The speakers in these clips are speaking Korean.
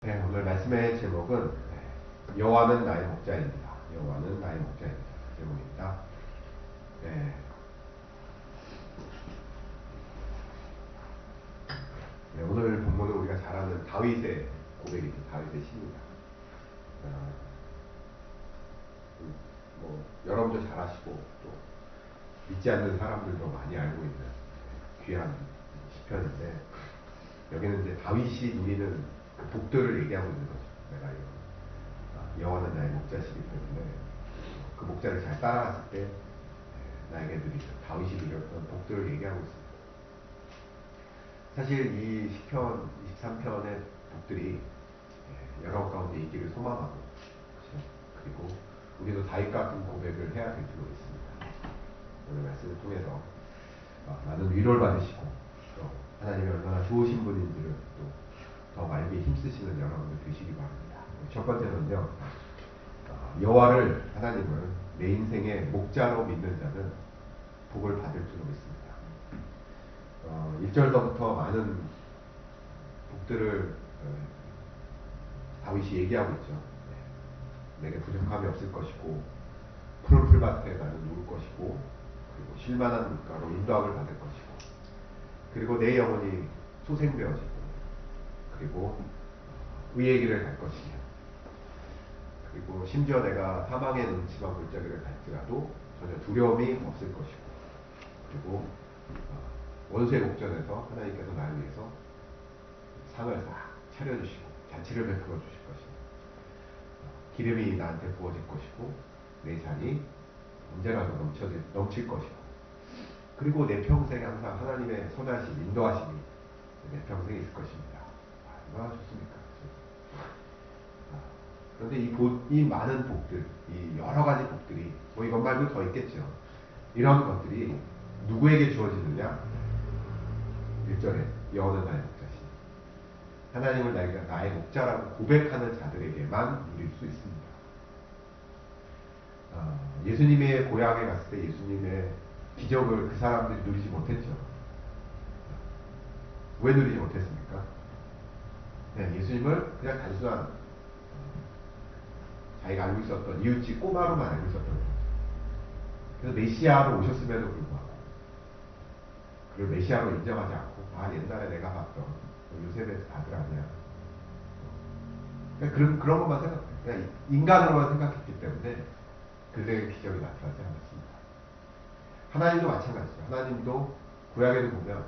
네, 오늘 말씀의 제목은 여호와는 나의 목자입니다. 여호와는 나의 목자입니다. 그 제목입니다. 네, 네, 오늘 본문은 우리가 잘 아는 다윗의 고백이죠. 다윗의 시입니다. 어, 여러분도 잘 아시고 또 믿지 않는 사람들도 많이 알고 있는 귀한 시편인데 여기는 이제 다윗이 누리는 그 복들을 얘기하고 있는 거죠. 내가 여호와는 나의 목자시기 때문에 그 목자를 잘 따라갔을 때 나에게 다윗이 누렸던 복들을 얘기하고 있습니다. 사실 이 시편 23편의 복들이 여러 가운데 있기를 소망하고 그렇죠? 그리고 우리도 다윗 같은 고백을 해야 될 줄 믿습니다. 오늘 말씀을 통해서 많은 위로를 받으시고 또 하나님이 얼마나 좋으신 분인지를 또 더 알기 힘쓰시는 여러분들 되시기 바랍니다. 첫 번째는요, 여호와를 하나님을 내 인생의 목자로 믿는 자는 복을 받을 줄 믿습니다. 1절서부터 많은 복들을 다윗이 얘기하고 있죠. 내게 부족함이 없을 것이고 푸른 풀밭에 나는 누울 것이고 그리고 쉴만한 물가로 인도함을 받을 것이고 그리고 내 영혼이 소생되어지고 그리고 의의 길을 갈 것이며 그리고 심지어 내가 사망의 음침한 골짜기를 갈지라도 전혀 두려움이 없을 것이고 그리고 원수의 목전에서 하나님께서 나를 위해서 상을 싹 차려주시고 잔치를 베풀어 주실 것입니다. 기름이 나한테 부어질 것이고 내 잔이 언제라도 넘칠 것이고 그리고 내 평생 항상 하나님의 선하심, 인도하심이 내 평생에 있을 것입니다. 얼마나 좋습니까? 그런데 이 많은 복들, 이 여러 가지 복들이 뭐 이것 말고 더 있겠죠. 이런 것들이 누구에게 주어지느냐? 1절에 여호와는 나의 목자시니 하나님을 나의 목자라고 고백하는 자들에게만 누릴 수 있습니다. 예수님의 고향에 갔을 때 예수님의 기적을 그 사람들이 누리지 못했죠. 왜 누리지 못했습니까? 네, 예수님을 그냥 단순한 자기가 알고 있었던 이웃집 꼬마로만 알고 있었던 거죠. 그래서 메시아로 오셨음에도 불구하고 그걸 메시아로 인정하지 않고 옛날에 내가 봤던 요셉의 아들 아니야. 그런 것만 생각해요. 그냥 인간으로만 생각했기 때문에 그들에게 기적이 나타나지 않았습니다. 하나님도 마찬가지죠. 하나님도 구약에도 보면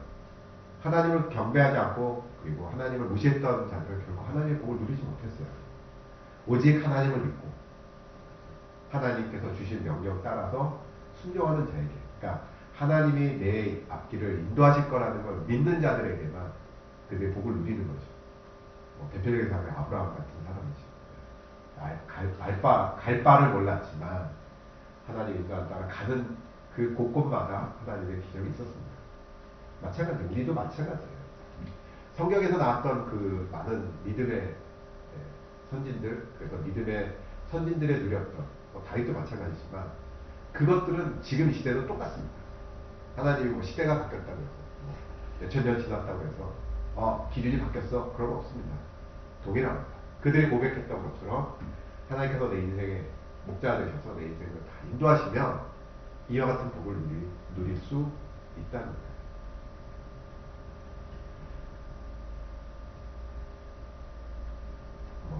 하나님을 경배하지 않고 그리고 하나님을 무시했던 자들은 결국 하나님의 복을 누리지 못했어요. 오직 하나님을 믿고 하나님께서 주신 명령 따라서 순종하는 자에게, 그러니까 하나님이 내 앞길을 인도하실 거라는 걸 믿는 자들에게만 그들의 복을 누리는 거죠. 대표적인 사람이 아브라함 같은 사람이죠. 갈 바를 몰랐지만 하나님 인도한 따라 가는 그 곳곳마다 하나님의 기적이 있었습니다. 마찬가지, 우리도 마찬가지예요. 성경에서 나왔던 그 많은 믿음의 선진들, 그래서 믿음의 선진들의 누렸던 다윗도 마찬가지지만 그것들은 지금 이 시대도 똑같습니다. 하나님이 시대가 바뀌었다고 해서 몇천 년 지났다고 해서 기준이 바뀌었어, 그런 거 없습니다. 동일합니다. 그들이 고백했던 것처럼 하나님께서 내 인생의 목자 되셔서 내 인생을 다 인도하시면 이와 같은 복을 누릴 수 있다는 거예요.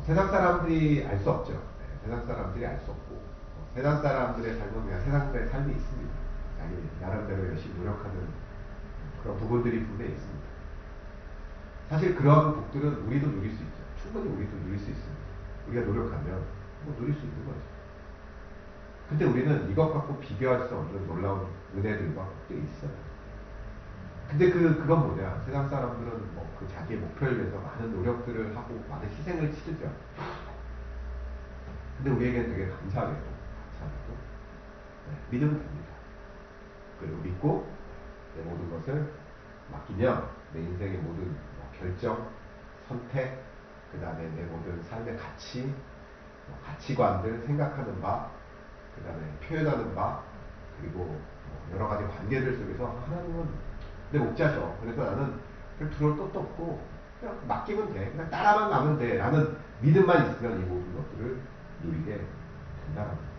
세상 사람들이 알 수 없죠. 세상 사람들이 알 수 없고 세상 사람들의 삶은 그냥 세상의 삶이 있습니다. 자기 나름대로 열심히 노력하는 그런 부분들이 분명히 있습니다. 사실 그런 복들은 우리도 누릴 수 있죠. 충분히 우리도 누릴 수 있습니다. 우리가 노력하면 누릴 수 있는 거죠. 근데 우리는 이것 갖고 비교할 수 없는 놀라운 은혜들과 복들이 있어요. 근데 그건 뭐냐? 세상 사람들은 그 자기의 목표를 위해서 많은 노력들을 하고 많은 희생을 치르죠. 근데 우리에게는 되게 감사하게도 믿으면 됩니다. 그리고 믿고 내 모든 것을 맡기면 내 인생의 모든 결정, 선택, 그 다음에 내 모든 삶의 가치, 가치관들, 생각하는 바, 그 다음에 표현하는 바, 그리고 여러 가지 관계들 속에서 하나님은 내 목자셔. 그래서 나는 별 두려울 것도 없고 그냥 맡기면 돼. 그냥 따라만 가면 돼. 라는 믿음만 있으면 이 모든 것들을 누리게 된다는 거예요.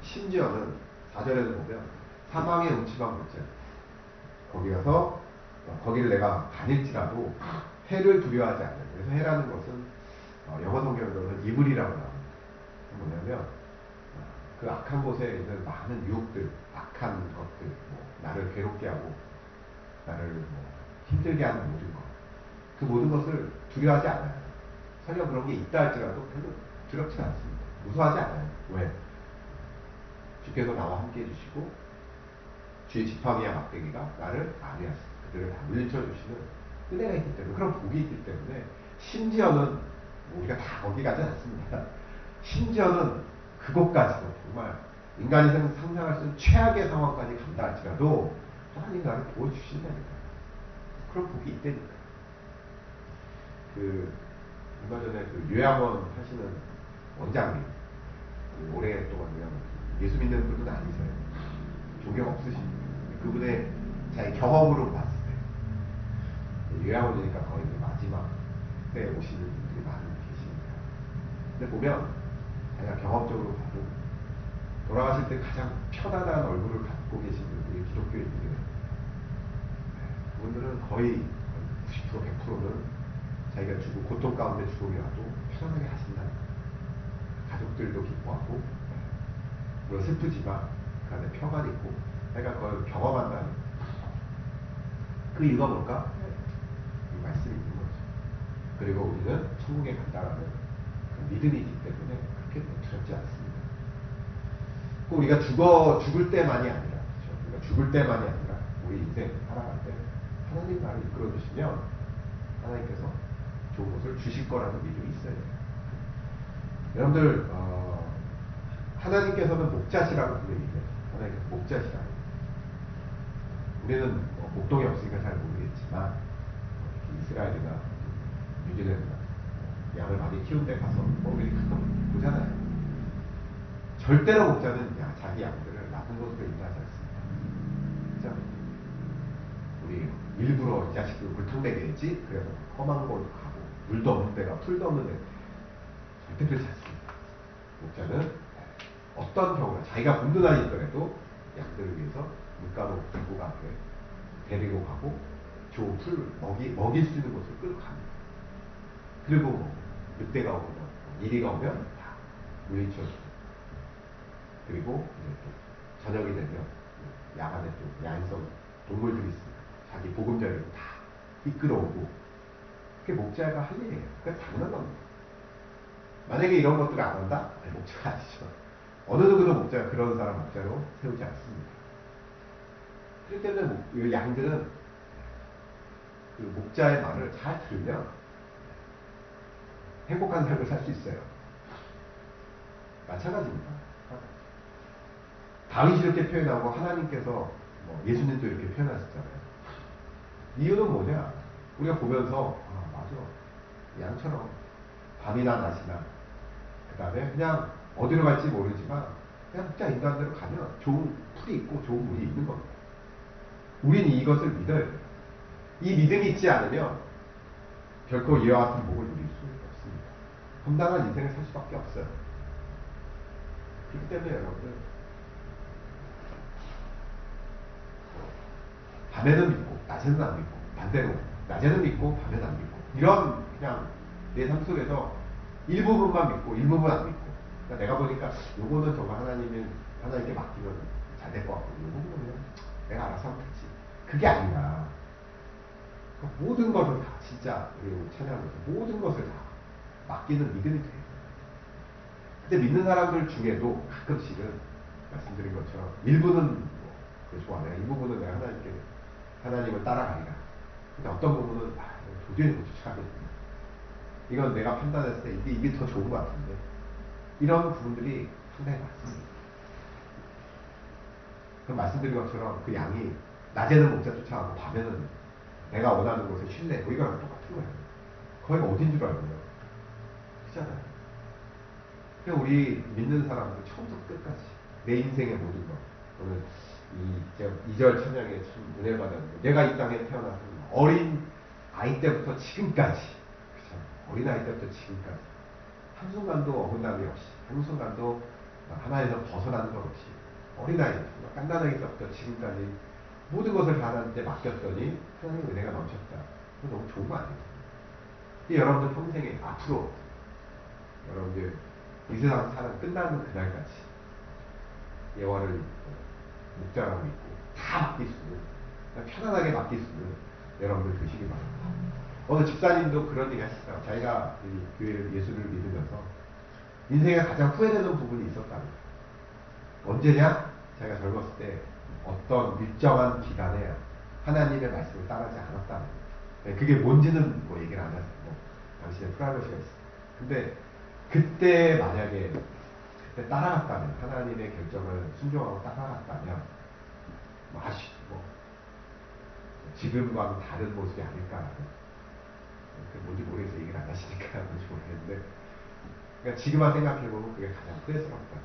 심지어는 4절에도 보면 사망의 음침한 물질. 거기 가서 거기를 내가 다닐지라도 해를 두려워하지 않는. 그래서 해라는 것은 영어 성경에서는 이블이라고 나옵니다. 뭐냐면 그 악한 곳에 있는 많은 유혹들, 악한 것들, 나를 괴롭게 하고 나를 힘들게 하는 모든 것, 그 모든 것을 두려워하지 않아요. 설령 그런 게 있다 할지라도 별로 두렵지 않습니다. 무서워하지 않아요. 왜? 주께서 나와 함께 해주시고 주의 지팡이와 막대기가 나를 안위하시고 그들을 다 물리쳐 주시는 은혜가 있기 때문에, 그런 복이 있기 때문에, 심지어는 우리가 다 거기 가지 않습니다. 심지어는 그곳까지도 정말 인간이 상상할 수 있는 최악의 상황까지 간다 할지라도 하나님 나를 도와주신다니까. 그런 복이 있다니까. 얼마 전에 요양원 하시는 원장님, 오랫동안 그냥 예수 믿는 분은 아니세요. 존경 없으십니다. 그분의 자기 경험으로 봤을 때 요양원이니까 거의 마지막 때 오시는 분들이 많이 계십니다. 근데 보면 자기가 경험적으로 봐도 돌아가실 때 가장 편안한 얼굴을 갖고 계신 분들이 기독교인들이에요. 그분들은 거의 90% 100%는 자기가 죽고 고통 가운데 죽음이라도 편안하게 하신다. 가족들도 기뻐하고 물론 슬프지만 그 안에 평안이 있고 내가 그걸 경험한다는 그 이유가 뭘까? 이 말씀이 있는 거죠. 그리고 우리는 천국에 간다라는 그 믿음이 있기 때문에 그렇게 두렵지 않습니다. 우리가 죽을 때만이 아니라, 그렇죠? 우리가 죽을 때만이 아니라 우리 인생 살아갈 때 하나님 나를 이끌어 주시면 하나님께서 좋은 것을 주실 거라는 믿음이 있어야 돼요. 여러분들 하나님께서는 목자시라고 불립니다. 하나님께서 목자시라고. 우리는 목동이 없으니까 잘 모르겠지만 이스라엘이나 뉴질랜드나 양을 많이 키운 데 가서 우리 가끔 보잖아요. 절대로 목자는 자기 양들을 나쁜 곳으로 인도하지 않습니다. 그렇죠? 우리 일부러 이 자식들 물통되게 했지? 그래서 험한 곳 가고 물도 없는 데가 풀도 없는 데 절대 그렇지 않습니다. 목자는 어떤 경우나 자기가 든든하니 있더라도 양들을 위해서 물가로 들고 가게 데리고 가고 좋은 풀 먹일 수 있는 곳을 끌고 갑니다. 그리고 늑대가 오거나 이리가 오면 다 물리쳐주고, 그리고 이제 또 저녁이 되면 야간에 또 야행성 동물들이 있습니다. 자기 보금자리로 다 이끌어오고, 그게 목자가 할 일이에요. 그게 당연한 겁니다. 만약에 이런 것들을 안 한다? 아니, 목자가 아니죠. 어느 누구도 목자가 그런 사람 목자로 세우지 않습니다. 그렇기 때문에 이 양들은 그 목자의 말을 잘 들으면 행복한 삶을 살 수 있어요. 마찬가지입니다. 다윗이 이렇게 표현하고 하나님께서 예수님도 이렇게 표현하셨잖아요. 이유는 뭐냐? 우리가 보면서 맞아, 양처럼 밤이나 낮이나 그 다음에 그냥 어디로 갈지 모르지만 그냥 각자 인간대로 가면 좋은 풀이 있고 좋은 물이 있는 겁니다. 우린 이것을 믿어야 돼요. 이 믿음이 있지 않으면 결코 이와 같은 복을 누릴 수 없습니다. 험난한 인생을 살 수밖에 없어요. 그렇기 때문에 여러분들 밤에는 믿고 낮에는 안 믿고, 반대로 낮에는 믿고 밤에는 안 믿고, 이런 그냥 내 삶 속에서 일부분만 믿고 일부분 안 믿고, 그러니까 내가 보니까 요거는 정말 하나님께 맡기면 잘 될 것 같고 요거는 그냥 내가 알아서 하면 되지, 그게 아니라 그러니까 모든 것을 다 진짜 우리 찬양하면서 모든 것을 다 맡기는 믿음이 돼요. 근데 믿는 사람들 중에도 가끔씩은 말씀드린 것처럼 일부는 좋아, 내가 이 부분은 내가 하나님을 따라가리라. 근데 어떤 부분은 도저히 못 쫓아가겠구나. 이건 내가 판단했을 때 이게 더 좋은 것 같은데, 이런 부분들이 상당히 많습니다. 그럼 말씀드린 것처럼 그 양이 낮에는 목자 쫓아가고 밤에는 내가 원하는 곳에 쉴래, 이거랑 똑같은 거예요. 거기가 어딘 줄 알고요. 그렇잖아요. 그러니까 우리 믿는 사람들 처음부터 끝까지 내 인생의 모든 것, 오늘 2절 찬양에 참 은혜 받았는데, 내가 이 땅에 태어나서 어린 아이 때부터 지금까지, 그쵸? 어린아이 때부터 지금까지 한순간도 어긋남이 없이, 한순간도 하나에서 벗어나는 것 없이 어린아이, 깐난아기서부터 지금까지 모든 것을 하나님께 맡겼더니 하나님의 은혜가 넘쳤다. 그거 너무 좋은 거 아니에요? 여러분들 평생에 앞으로 여러분들 이 세상 사는 끝나는 그날까지 여호와를 목자라고 믿고 다 맡길 수 있는, 편안하게 맡길 수 있는 여러분들 되시기 바랍니다. 어느 집사님도 그런 얘기 하시더라고요. 자기가 이 교회를, 예수를 믿으면서 인생에 가장 후회되는 부분이 있었답니다. 언제냐? 자기가 젊었을 때 어떤 일정한 기간에 하나님의 말씀을 따르지 않았다는 거예요. 그게 뭔지는 뭐 얘기를 안 하세요. 뭐 당신의 프라이버시가 있어요. 근데 그때 만약에 그때 따라갔다면, 하나님의 결정을 순종하고 따라갔다면 뭐 지금과는 다른 모습이 아닐까라는, 뭔지 모르겠어요. 얘기를 안 하시니까 뭔지 모르겠는데, 그러니까 지금만 생각해보면 그게 가장 후회스럽다.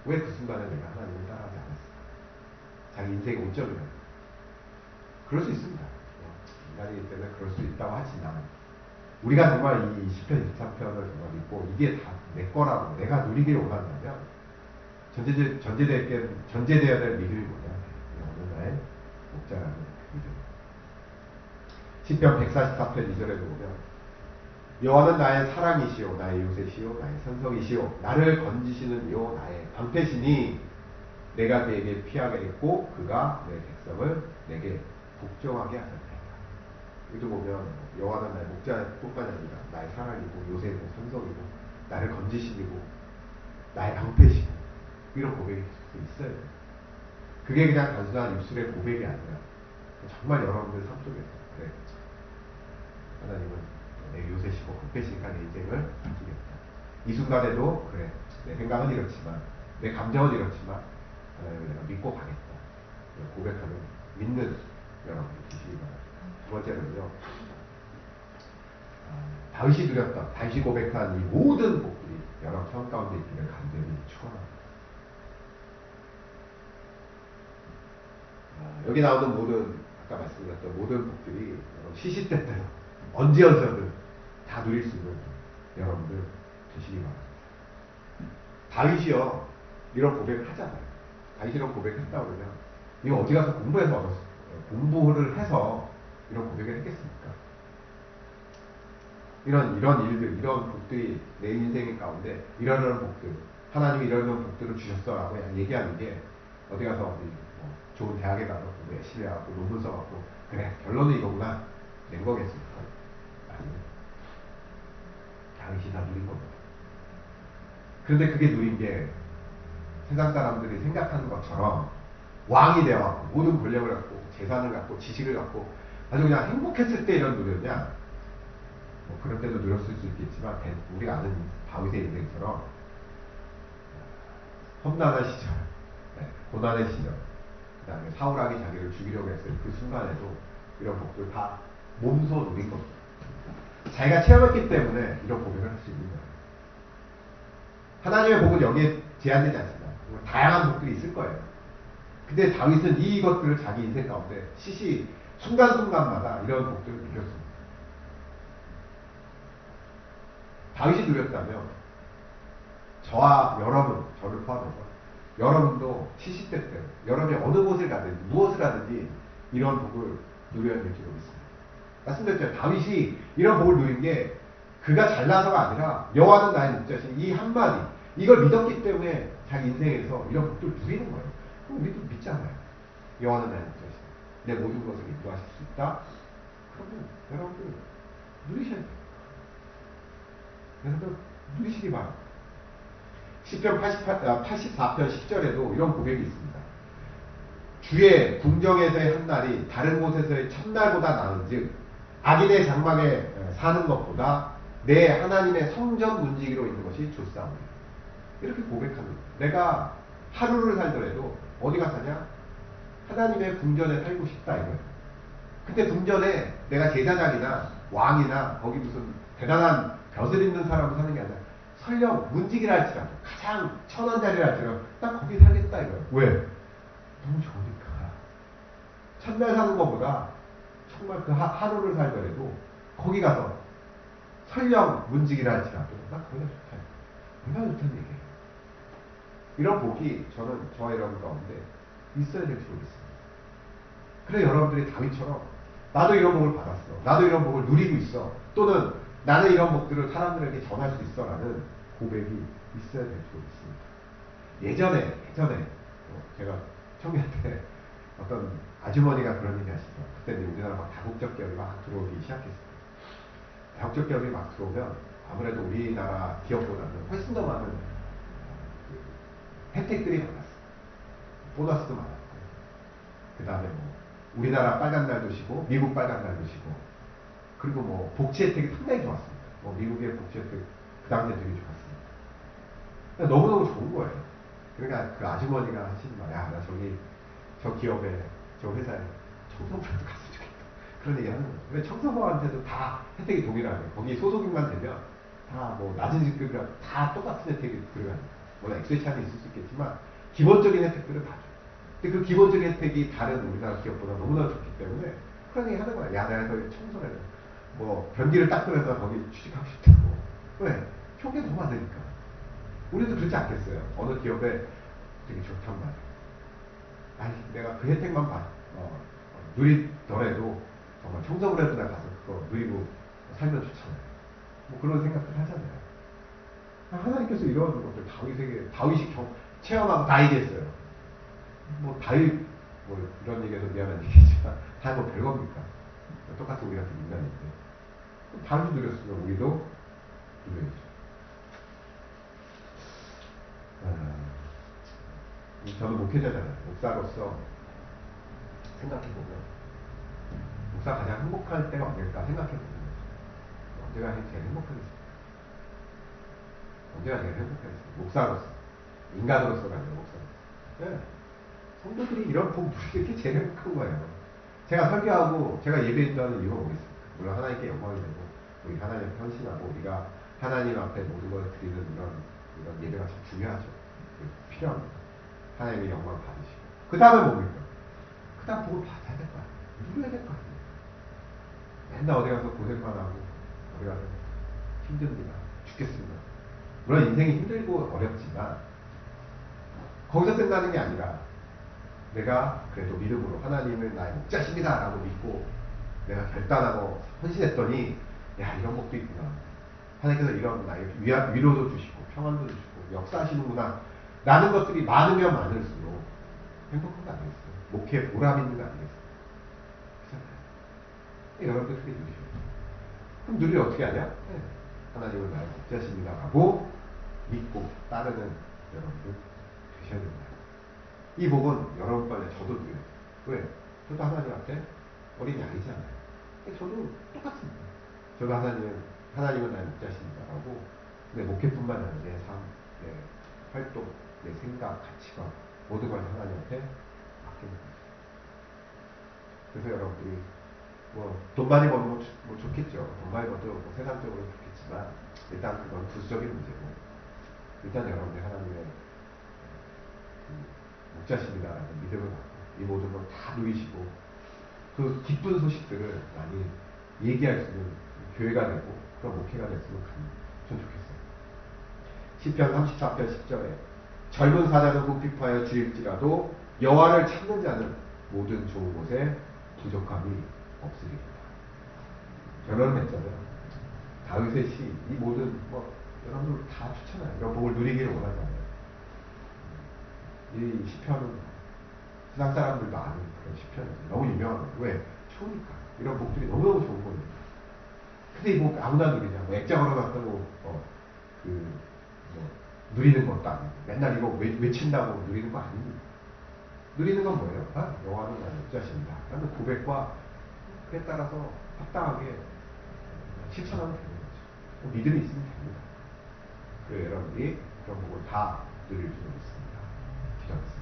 왜 그 순간에 내가 하나님을 따라하지 않았을까? 자기 인생의 오점이다. 그럴 수 있습니다. 인간이기 때문에 그럴 수 있다고 하지만, 우리가 정말 이 시편 23편을 정말 믿고 이게 다 내 거라고 내가 누리기를 원한다면 전제되어야 될 믿음이 뭐냐? 어느 나의 목자라는 믿음. 시편 144편 2절에도 보면 여호와는 나의 사랑이시오, 나의 요새시오, 나의 산성이시오, 나를 건지시는 이요 나의 방패시니 내가 그에게 피하겠고 그가 내 백성을 내게 복종하게 하셨다. 여기도 보면 여호와는 나의 목자뿐만 아니라 나의 사랑이고 요새이고 산성이고 나를 건지시고 나의 방패시고, 이런 고백이 계속 있어야 돼요. 그게 그냥 단순한 입술의 고백이 아니라 정말 여러분들 삶 속에서, 그래, 하나님은 내 요새시고 방패시니까 내 인생을 바꾸겠다. 이 순간에도 그래, 내 생각은 이렇지만, 내 감정은 이렇지만 하나님을 내가 믿고 가겠다. 고백하는, 믿는 여러분들 되시기 바랍니다. 두 번째는요, 다윗이 누렸던, 다윗이 고백한 이 모든 복들이 여러분 삶 가운데 있기를 간절히 축원합니다. 여기 나오는 모든, 아까 말씀드렸던 모든 복들이 시시때때로 언제어디서든 다 누릴 수 있는 여러분들 되시기 바랍니다. 다윗이요, 이런 고백을 하잖아요. 다윗이 이런 고백을 했다고 그러면 이거 어디 가서 공부해서 얻었어요. 공부를 해서 이런 고백을 했겠습니까? 이런 일들, 이런 복들이 내 인생 가운데 이런 복들, 하나님이 이런 복들을 주셨어라고 얘기하는 게 어디 가서 어디 좋은 대학에 가서 공부 열심히 하고 논문 써갖고 그래 결론은 이거구나 낸 거겠습니까? 아니요. 다윗이 다 누린 겁니다. 그런데 그게 누린 게 세상 사람들이 생각하는 것처럼 왕이 되어갖고 모든 권력을 갖고 재산을 갖고 지식을 갖고 아주 그냥 행복했을 때 이런 누렸냐? 뭐 그런 때도 누렸을 수 있겠지만 우리가 아는 다윗의 인생처럼 험난한 시절, 고난의 시절, 그 다음에 사울왕이 자기를 죽이려고 했을 그 순간에도 이런 복들 다 몸소 누린 겁니다. 자기가 체험했기 때문에 이런 고백을 할 수 있는 거예요. 하나님의 복은 여기에 제한되지 않습니다. 다양한 복들이 있을 거예요. 근데 다윗은 이것들을 자기 인생 가운데 순간순간마다 이런 복들을 누렸습니다. 다윗이 누렸다면 저와 여러분, 저를 포함해서 여러분도 시시때때 여러분이 어느 곳을 가든지 무엇을 하든지 이런 복을 누려야 될지도 믿습니다. 말씀드렸죠. 다윗이 이런 복을 누린 게 그가 잘나서가 아니라 여호와는 나의 목자시니 이 한마디, 이걸 믿었기 때문에 자기 인생에서 이런 복들을 누리는 거예요. 그럼 우리도 믿잖아요. 여호와는 나의 목자시니 내 모든 것을 인도하실 수 있다. 그러면 여러분들 누리셔야 돼요. 여러분 누리시기 바랍니다. 시편 84편 10절에도 이런 고백이 있습니다. 주의 궁정에서의 한 날이 다른 곳에서의 첫날보다 나은즉 악인의 장막에 사는 것보다 내 하나님의 성전 문지기로 있는 것이 좋사옵니다. 이렇게 고백합니다. 내가 하루를 살더라도 어디가 사냐? 하나님의 궁전에 살고 싶다 이거예요. 근데 궁전에 내가 제사장이나 왕이나 거기 무슨 대단한 벼슬 있는 사람으로 사는 게 아니라 설령 문지기라 할지라도 가장 천한 자리라 할지라도 딱 거기 살겠다 이거예요. 왜? 너무 좋으니까. 첫날 사는 것보다 정말 그 하루를 살더라도 거기 가서 설령 문직이라 할지라도 난 거기가 좋다. 얼마나 좋다는 얘기예요. 이런 복이 저는 저와 여러분 가운데 있어야 될 줄 믿습니다. 그래 여러분들이 다윗처럼 나도 이런 복을 받았어. 나도 이런 복을 누리고 있어. 또는 나는 이런 복들을 사람들에게 전할 수 있어 라는 고백이 있어야 될 줄 믿습니다. 예전에 제가 청년 때 어떤 아주머니가 그런 얘기 하시죠. 그때 우리나라 막 다국적 기업이 막 들어오기 시작했어요. 다국적 기업이 막 들어오면 아무래도 우리나라 기업보다는 훨씬 더 많은 혜택들이 많았어요. 보너스도 많았고, 그 다음에 뭐 우리나라 빨간 날도 쉬고 미국 빨간 날도 쉬고, 그리고 뭐 복지 혜택이 상당히 좋았습니다. 뭐 미국의 복지 혜택 그 당시에 되게 좋았습니다. 너무너무 좋은 거예요. 그러니까 그 아주머니가 하시는 말, 야, 나 저 기업에, 저 회사에 청소부라도 갔으면 좋겠다. 그런 얘기 하는 거예요. 근데 청소부한테도 다 혜택이 동일하게, 거기 소속인만 되면 다 뭐 낮은 직급이라 다 똑같은 혜택이 들어가니까. 물론 엑스의 차이는 있을 수 있겠지만, 기본적인 혜택들은 다 줘. 근데 그 기본적인 혜택이 다른 우리나라 기업보다 너무나 좋기 때문에 그런 얘기 하는 거야. 야, 내가 거기 청소를 해서 뭐 변기를 닦으면서 거기 취직하고 싶다고. 왜? 표기가 너무 많으니까. 우리도 그렇지 않겠어요? 어느 기업에 되게 좋단 말이에요. 아니, 내가 그 혜택만 누리더라도 정말 청소부라도 가서 그거 누리고 살면 좋잖아요. 뭐 그런 생각들 하잖아요. 하나님께서 이런 것들 다윗이 체험하고 다 얘기했어요. 뭐 다윗 뭐 이런 얘기해서 미안한 얘기지만 다 뭐 별겁니까? 똑같은 우리 같은 인간인데 다윗이 누렸으면 우리도 누려야죠. 저는 목회자잖아요. 목사로서 생각해보면 목사가 가장 행복할 때가 언제일까 생각해보면 언제가 제일 행복하겠습니까? 언제가 제일 행복하겠습니까? 목사로서, 인간으로서가 아니라 목사로서. 네. 성도들이 이런 복 누리는 게 제일 행복한 거예요. 제가 설교하고 제가 예배했다는 이유가 뭐겠습니까? 물론 하나님께 영광이 되고 우리 하나님께 헌신하고 우리가 하나님 앞에 모든 걸 드리는 이런 예배가 참 중요하죠. 필요합니다. 하나님의 영광 받으시고 그 다음에 뭡니까? 그 다음 복을 받아야 될 거 아니에요. 누려야 될 거 아니에요. 맨날 어디 가서 고생만 하고 어디 가서 힘듭니다. 죽겠습니다. 물론 인생이 힘들고 어렵지만 거기서 끝나는 게 아니라 내가 그래도 믿음으로 하나님을 나의 목자십니다 라고 믿고 내가 결단하고 헌신했더니 야, 이런 복도 있구나. 하나님께서 이런 나의 위로도 주시고 평안도 주시고 역사하시는구나 라는 것들이 많으면 많을수록 행복한 거 아니겠어요? 목회에 보람 있는 거 아니겠어요? 그렇잖아요. 여러분들 그렇게 누리셔야 돼요. 그럼 누리를 어떻게 하냐? 네. 하나님은 나의 목자십니다 라고 믿고 따르는 여러분들 되셔야 됩니다. 이 복은 여러분과는 저도 누려요. 왜? 저도 하나님 앞에 어린 양이잖아요. 저도 똑같습니다. 저도 하나님은 나의 목자십니다 라고 내 목회뿐만 아니라 내 삶, 내 활동, 내 생각, 가치관 모든 걸 하나님 앞에 맡기는 거죠. 그래서 여러분들이 돈 많이 버는 거 좋겠죠. 돈 많이 버도 세상적으로 좋겠지만 일단 그건 부수적인 문제고 일단 여러분들 하나님의 목자십니다라는 믿음을 갖고 이 모든 걸 다 누리시고 그 기쁜 소식들을 많이 얘기할 수 있는 교회가 되고 그런 목회가 됐으면 전 좋겠어요. 시편 34편 10절에 젊은 사자는 궁핍하여 주일지라도 여호와를 찾는 자는 모든 좋은 곳에 부족함이 없으리라. 결론은 했잖아요. 다윗의 시, 이 모든 여러분들 다 좋잖아요. 이런 복을 누리기를 원하잖아요. 이 시편은 세상 사람들도 아는 그런 시편이죠. 너무 유명한 거예요. 왜? 좋으니까. 이런 복들이 너무너무 좋은 거니까. 근데 이 복 아무나 누리냐? 액자 걸어놨다고 누리는 것도 아니고 맨날 이거 외친다고 누리는 거 아닙니다. 누리는 건 뭐예요? 여호와는 나의 목자십니다 라는 고백과 그에 따라서 합당하게 실천하면 되는 거죠. 믿음이 있으면 됩니다. 그래서 여러분들이 그런 복을 다 누릴 수 있습니다. 기도하겠습니다.